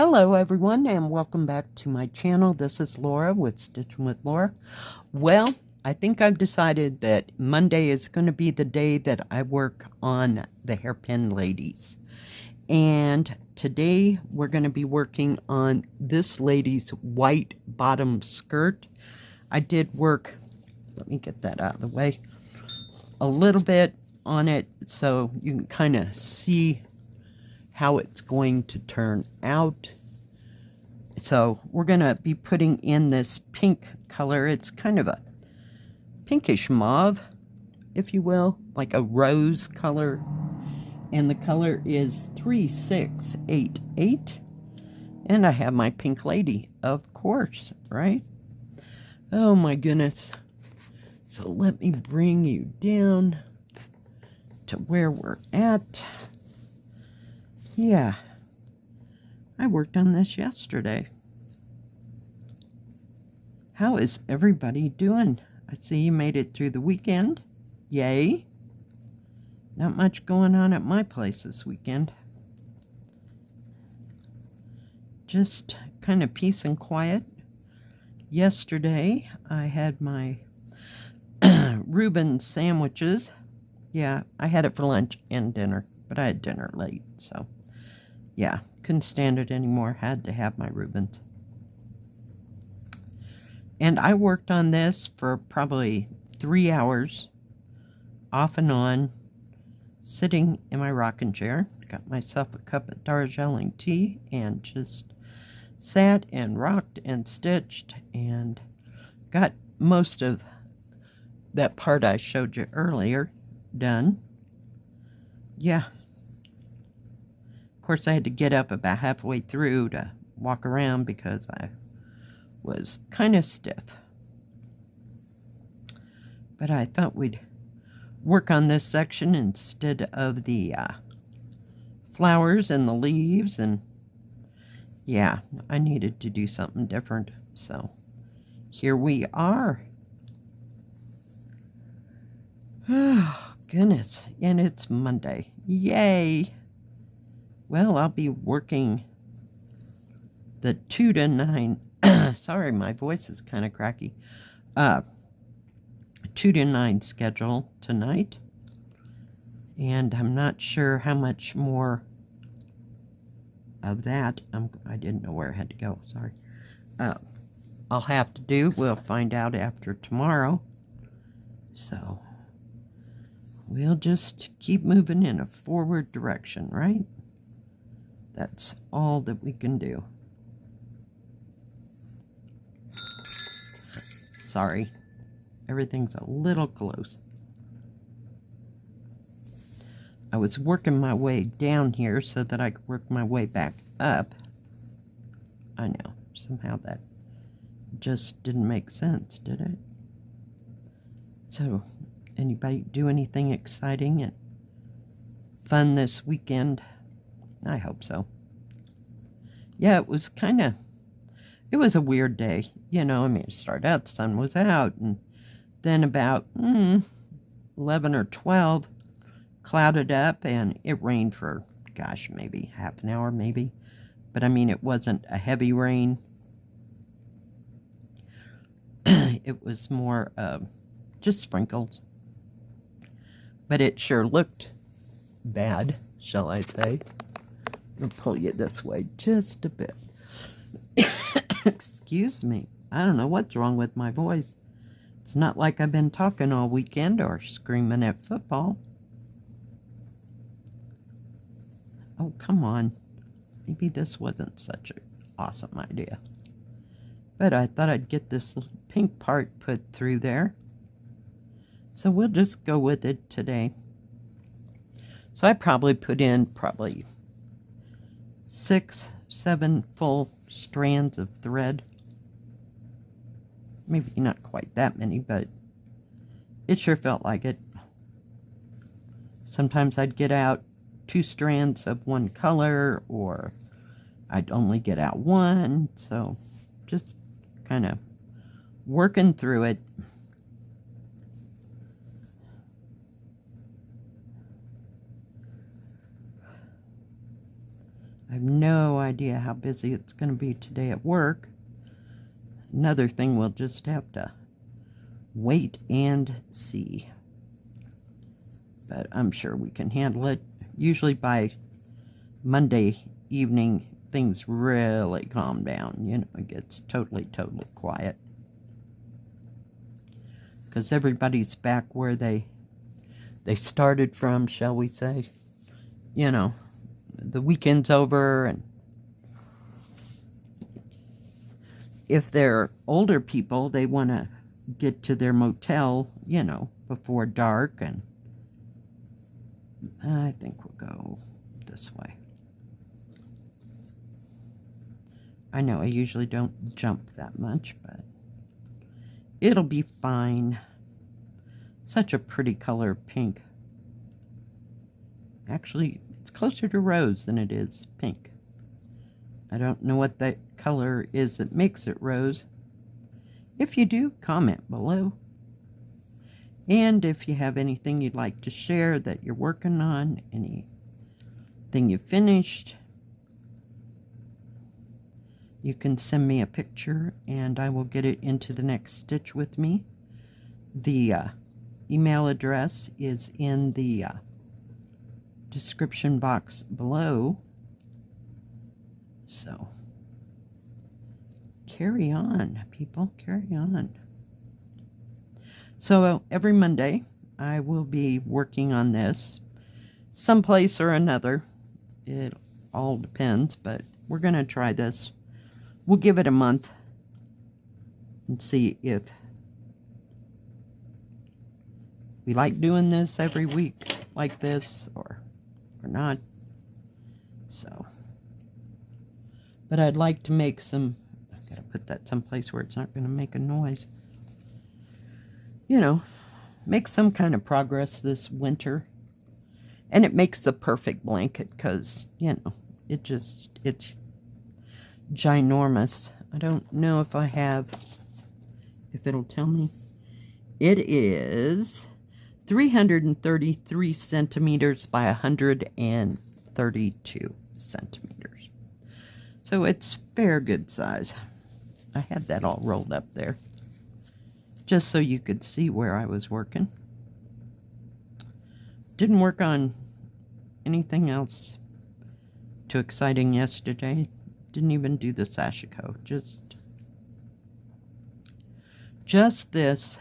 Hello everyone and welcome back to my channel. This is Laura with Stitching with Laura. Well, I think I've decided that Monday is going to be the day that I work on the hairpin ladies. And today we're going to be working on this lady's white bottom skirt. I did work, let me get that out of the way, a little bit on it so you can kind of see how it's going to turn out. So we're going to be putting in this pink color. It's kind of a pinkish mauve, if you will, like a rose color. And the color is 3688. And I have my pink lady, of course, right? Oh my goodness. So let me bring you down to where we're at. Yeah, I worked on this yesterday. How is everybody doing? I see you made it through the weekend. Yay. Not much going on at my place this weekend. Just kind of peace and quiet. Yesterday, I had my Reuben sandwiches. Yeah, I had it for lunch and dinner, but I had dinner late, so yeah, couldn't stand it anymore. Had to have my Reubens. And I worked on this for probably 3 hours, off and on, sitting in my rocking chair. Got myself a cup of Darjeeling tea and just sat and rocked and stitched and got most of that part I showed you earlier done. Yeah. Of course, I had to get up about halfway through to walk around because I was kind of stiff. But I thought we'd work on this section instead of the flowers and the leaves. And yeah, I needed to do something different. So here we are. Oh, goodness. And it's Monday. Yay. Well, I'll be working the 2 to 9. Sorry, my voice is kind of cracky. 2 to 9 schedule tonight. And I'm not sure how much more of that. I didn't know where I had to go. Sorry. I'll have to do. We'll find out after tomorrow. So we'll just keep moving in a forward direction, right? That's all that we can do. Sorry, everything's a little close. I was working my way down here so that I could work my way back up. I know, somehow that just didn't make sense, did it? So, anybody do anything exciting and fun this weekend? I hope so. Yeah, it was it was a weird day. You know, I mean, it started out, the sun was out, and then about 11 or 12, clouded up, and it rained for, gosh, maybe half an hour, maybe. But, I mean, it wasn't a heavy rain. It was more just sprinkles. But it sure looked bad, shall I say. I'll pull you this way just a bit. Excuse me. I don't know what's wrong with my voice. It's not like I've been talking all weekend or screaming at football. Oh, come on. Maybe this wasn't such an awesome idea. But I thought I'd get this pink part put through there. So we'll just go with it today. So I probably put in 6, 7 full strands of thread. Maybe not quite that many, but it sure felt like it. Sometimes I'd get out 2 strands of one color, or I'd only get out 1, so just kind of working through it. I've no idea how busy it's going to be today at work. Another thing we'll just have to wait and see. But I'm sure we can handle it. Usually by Monday evening, things really calm down. You know, it gets totally quiet. Because everybody's back where they started from, shall we say. You know, the weekend's over, and if they're older people, they want to get to their motel, you know, before dark, and I think we'll go this way. I know I usually don't jump that much, but it'll be fine. Such a pretty color, pink. Actually, it's closer to rose than it is pink. I don't know what that color is that makes it rose. If you do, comment below. And if you have anything you'd like to share that you're working on, anything you finished, you can send me a picture and I will get it into the next stitch with me. The email address is in the description box below. So carry on, people, carry on. So every Monday I will be working on this someplace or another. It all depends, but we're going to try this. We'll give it a month and see if we like doing this every week like this or not. So, but I'd like to make some, I've got to put that someplace where it's not going to make a noise. You know, make some kind of progress this winter. And it makes the perfect blanket because, you know, it's ginormous. I don't know if I have, if it'll tell me. It is 333 centimeters by 132 centimeters. So it's fair good size. I had that all rolled up there, just so you could see where I was working. Didn't work on anything else too exciting yesterday. Didn't even do the sashiko. Just this.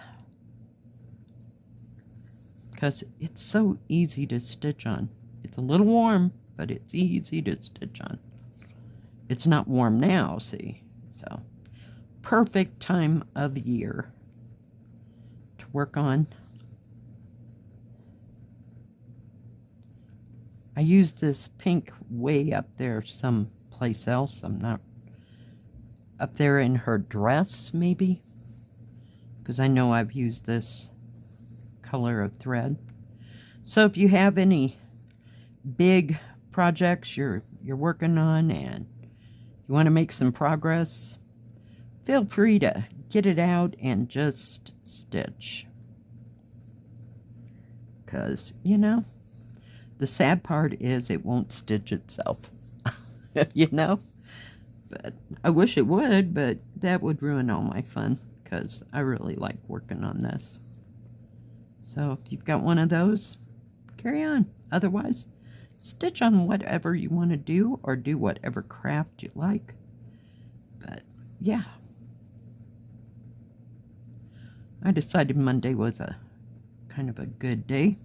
Because it's so easy to stitch on. It's a little warm, but it's easy to stitch on. It's not warm now, see? So, perfect time of year to work on. I used this pink way up there someplace else. I'm not up there in her dress, maybe, because I know I've used this color of thread. So if you have any big projects you're working on and you want to make some progress, feel free to get it out and just stitch. Because, you know, the sad part is it won't stitch itself. You know? But I wish it would, but that would ruin all my fun because I really like working on this. So if you've got one of those, carry on. Otherwise, stitch on whatever you want to do or do whatever craft you like. But yeah. I decided Monday was a kind of a good day.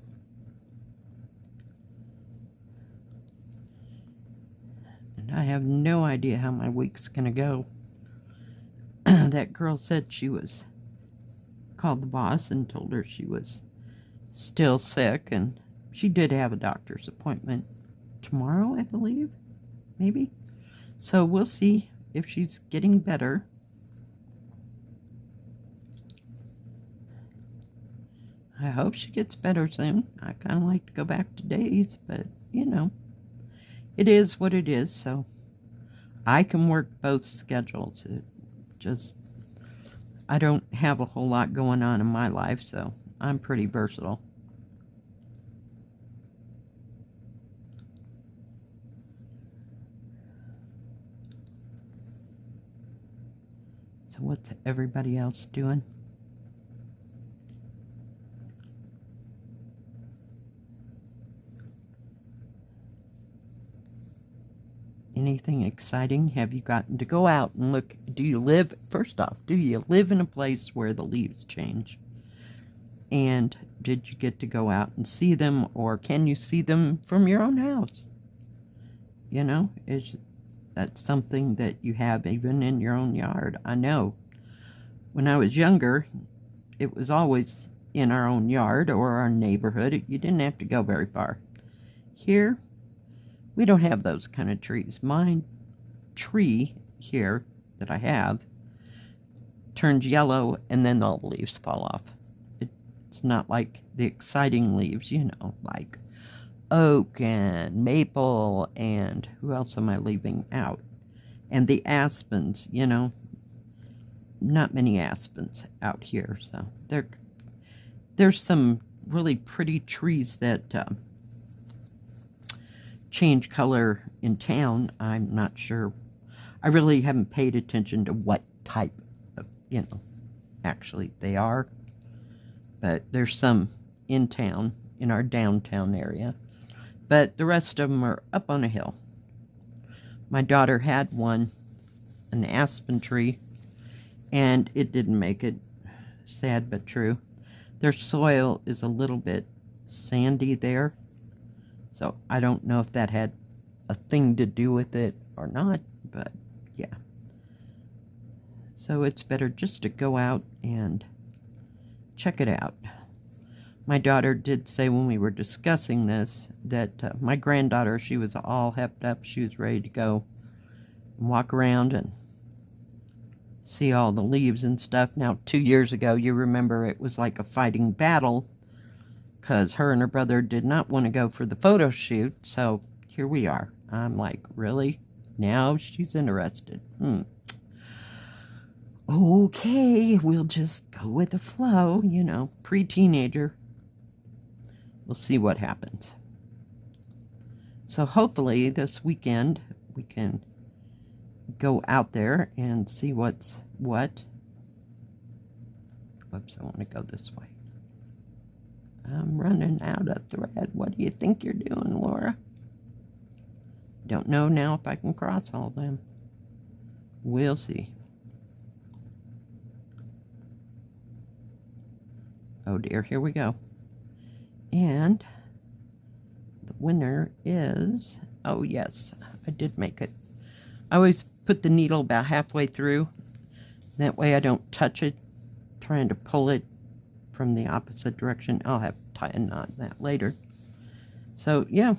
And I have no idea how my week's going to go. That girl said she was, called the boss and told her she was still sick, and she did have a doctor's appointment tomorrow, I believe, maybe. So we'll see if she's getting better. I hope she gets better soon. I kind of like to go back to days, but, you know, it is what it is, so I can work both schedules. It just, I don't have a whole lot going on in my life, so I'm pretty versatile. So what's everybody else doing? Anything exciting? Have you gotten to go out and look? Do you live, first off, do you live in a place where the leaves change? And did you get to go out and see them, or can you see them from your own house? You know, is that something that you have even in your own yard? I know when I was younger, it was always in our own yard or our neighborhood. You didn't have to go very far. Here, we don't have those kind of trees. My tree here that I have turns yellow and then all the leaves fall off. It's not like the exciting leaves, you know, like oak and maple and who else am I leaving out? And the aspens, you know, not many aspens out here. So there's some really pretty trees that change color in town. I'm not sure. I really haven't paid attention to what type of, you know, actually they are. But there's some in town, in our downtown area. But the rest of them are up on a hill. My daughter had one, an aspen tree, and it didn't make it. Sad but true. Their soil is a little bit sandy there. So I don't know if that had a thing to do with it or not, but yeah. So it's better just to go out and check it out. My daughter did say when we were discussing this that my granddaughter, she was all hepped up. She was ready to go and walk around and see all the leaves and stuff. Now, 2 years ago, you remember it was like a fighting battle because her and her brother did not want to go for the photo shoot. So here we are. I'm like, really? Now she's interested. Okay, we'll just go with the flow, you know, pre-teenager. We'll see what happens. So hopefully this weekend we can go out there and see what's what. Whoops, I want to go this way. I'm running out of thread. What do you think you're doing, Laura? Don't know now if I can cross all of them. We'll see. Oh dear, here we go. And the winner is, oh yes, I did make it. I always put the needle about halfway through. That way I don't touch it, trying to pull it from the opposite direction. I'll have to tie a knot in that later. So yeah,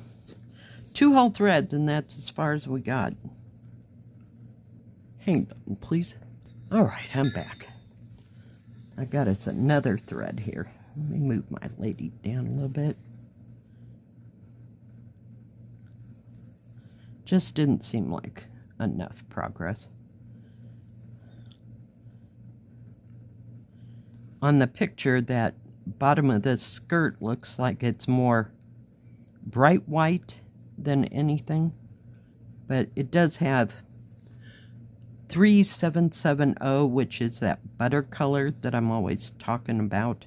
2 whole threads, and that's as far as we got. Hang on, please. All right, I'm back. I got us another thread here. Let me move my lady down a little bit. Just didn't seem like enough progress. On the picture, that bottom of the skirt looks like it's more bright white than anything, but it does have 3770, which is that butter color that I'm always talking about.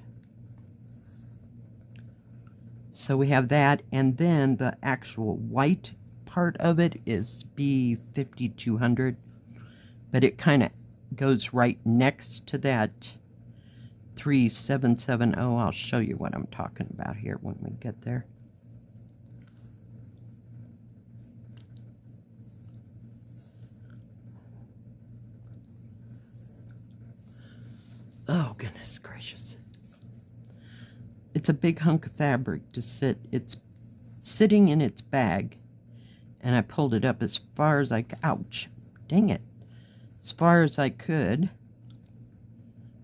So we have that, and then the actual white part of it is B5200, but it kind of goes right next to that 3770. I'll show you what I'm talking about here when we get there. Oh, goodness gracious. It's a big hunk of fabric to sit. It's sitting in its bag, and I pulled it up as far as I could. Ouch. Dang it. As far as I could,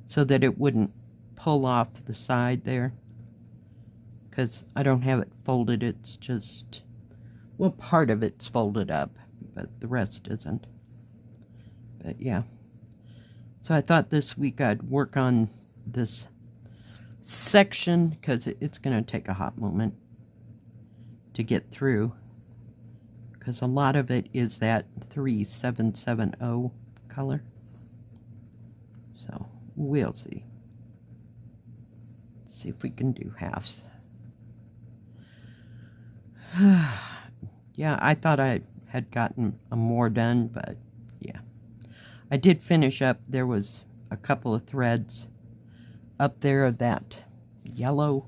so that it wouldn't pull off the side there. Because I don't have it folded. It's just, well, part of it's folded up, but the rest isn't. But yeah. So I thought this week I'd work on this section, because it's going to take a hot moment to get through, because a lot of it is that 3770 color. we'll see. See if we can do halves. Yeah, I thought I had gotten more done, but yeah. I did finish up. There was a couple of threads up there of that yellow,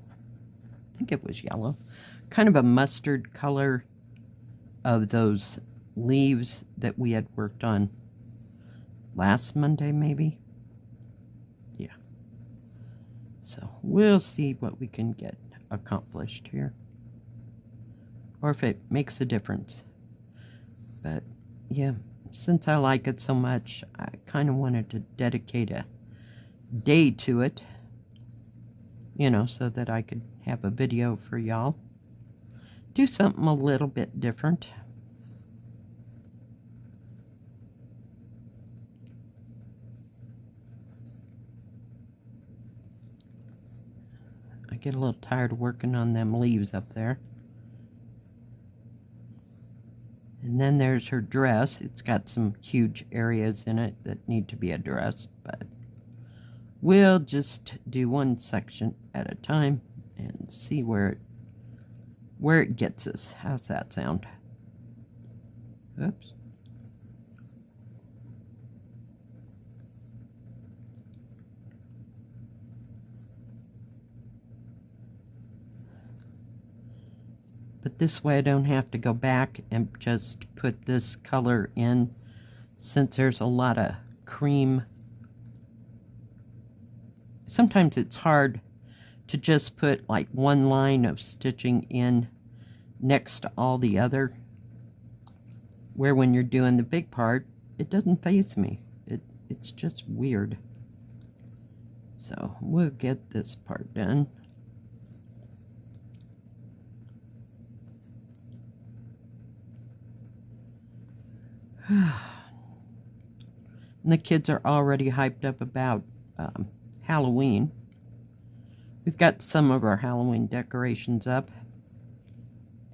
I think it was yellow, kind of a mustard color of those leaves that we had worked on last Monday, maybe. Yeah. So we'll see what we can get accomplished here, or if it makes a difference. But yeah, since I like it so much, I kind of wanted to dedicate a day to it, you know, so that I could have a video for y'all. Do something a little bit different. I get a little tired of working on them leaves up there. And then there's her dress. It's got some huge areas in it that need to be addressed, but we'll just do one section at a time and see where it gets us. How's that sound? Oops. But this way I don't have to go back and just put this color in, since there's a lot of cream. Sometimes it's hard to just put like one line of stitching in next to all the other, where when you're doing the big part, it doesn't faze me. It's just weird. So we'll get this part done. And the kids are already hyped up about Halloween. We've got some of our Halloween decorations up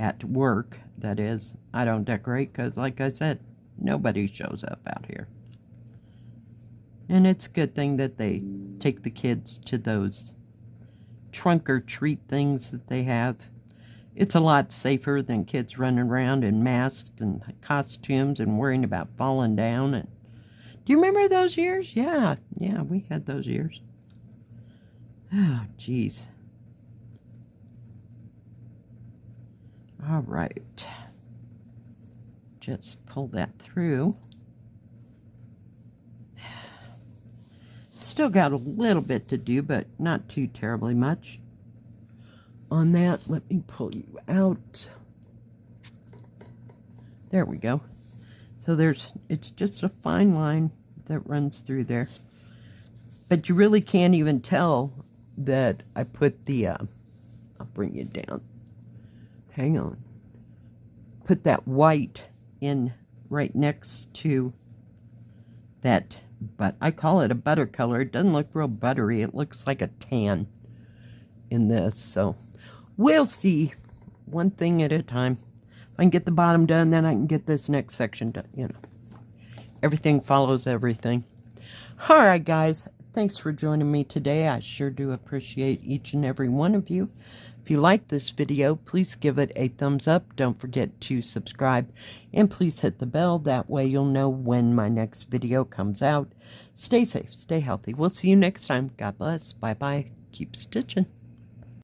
at work, that is. I don't decorate because, like I said, nobody shows up out here. And it's a good thing that they take the kids to those trunk or treat things that they have. It's a lot safer than kids running around in masks and costumes and worrying about falling down. And do you remember those years? Yeah, we had those years. Oh, geez. All right. Just pull that through. Still got a little bit to do, but not too terribly much. On that, let me pull you out. There we go. So it's just a fine line that runs through there. But you really can't even tell that I put the, I'll bring you down. Hang on. Put that white in right next to that, but I call it a butter color. It doesn't look real buttery. It looks like a tan in this, so we'll see, one thing at a time. If I can get the bottom done, then I can get this next section done, you know. Everything follows everything. All right, guys. Thanks for joining me today. I sure do appreciate each and every one of you. If you like this video, please give it a thumbs up. Don't forget to subscribe. And please hit the bell. That way you'll know when my next video comes out. Stay safe. Stay healthy. We'll see you next time. God bless. Bye-bye. Keep stitching.